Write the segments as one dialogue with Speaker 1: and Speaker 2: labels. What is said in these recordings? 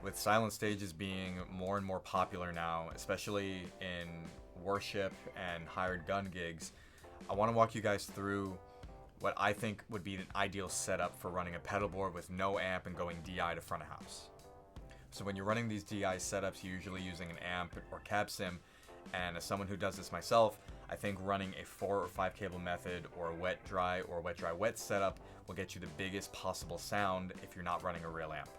Speaker 1: With silent stages being more and more popular now, especially in worship and hired gun gigs, I want to walk you guys through what I think would be an ideal setup for running a pedal board with no amp and going DI to front of house. So when you're running these DI setups, you're usually using an amp or cab sim, and as someone who does this myself, I think running a 4 or 5 cable method or a wet dry or wet dry wet setup will get you the biggest possible sound if you're not running a real amp.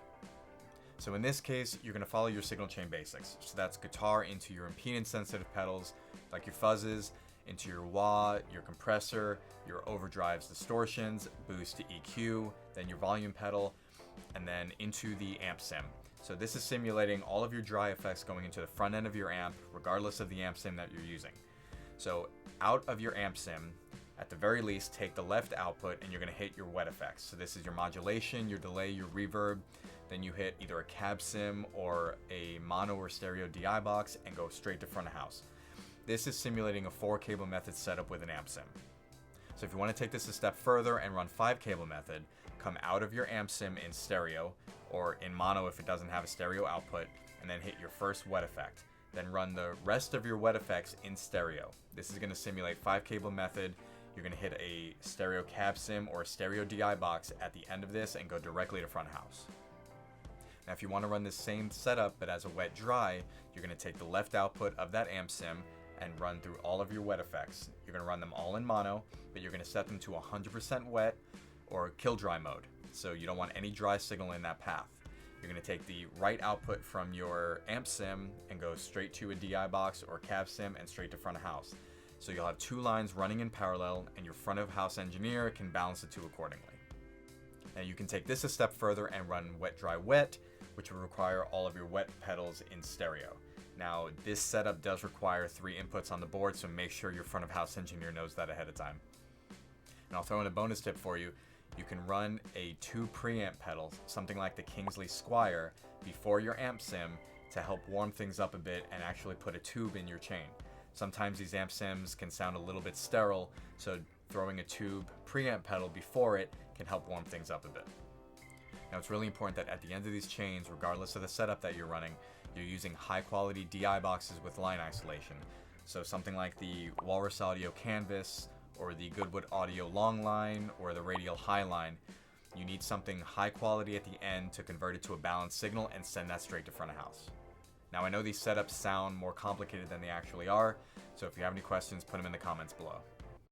Speaker 1: So in this case, you're going to follow your signal chain basics. So that's guitar into your impedance sensitive pedals, like your fuzzes, into your wah, your compressor, your overdrives, distortions, boost to EQ, then your volume pedal, and then into the amp sim. So this is simulating all of your dry effects going into the front end of your amp, regardless of the amp sim that you're using. So out of your amp sim, at the very least, take the left output and you're going to hit your wet effects. So this is your modulation, your delay, your reverb. Then you hit either a cab sim or a mono or stereo DI box and go straight to front of house. This is simulating a 4 cable method setup with an amp sim. So if you want to take this a step further and run 5 cable method, come out of your amp sim in stereo or in mono if it doesn't have a stereo output, and then hit your first wet effect. Then run the rest of your wet effects in stereo. This is going to simulate 5 cable method. You're going to hit a stereo cab sim or a stereo DI box at the end of this and go directly to front of house. Now if you want to run this same setup but as a wet dry, you're going to take the left output of that amp sim and run through all of your wet effects. You're going to run them all in mono, but you're going to set them to 100% wet or kill dry mode. So you don't want any dry signal in that path. You're going to take the right output from your amp sim and go straight to a DI box or cab sim and straight to front of house. So you'll have 2 lines running in parallel and your front of house engineer can balance the 2 accordingly. Now you can take this a step further and run wet dry wet, which will require all of your wet pedals in stereo. Now this setup does require 3 inputs on the board, so make sure your front of house engineer knows that ahead of time. And I'll throw in a bonus tip for you. You can run a 2 preamp pedals, something like the Kingsley Squire, before your amp sim to help warm things up a bit and actually put a tube in your chain. Sometimes these amp sims can sound a little bit sterile, so throwing a tube preamp pedal before it can help warm things up a bit. Now it's really important that at the end of these chains, regardless of the setup that you're running, you're using high quality DI boxes with line isolation. So something like the Walrus Audio Canvas or the Goodwood Audio Long Line or the Radial High Line. You need something high quality at the end to convert it to a balanced signal and send that straight to front of house. Now I know these setups sound more complicated than they actually are, so if you have any questions, put them in the comments below.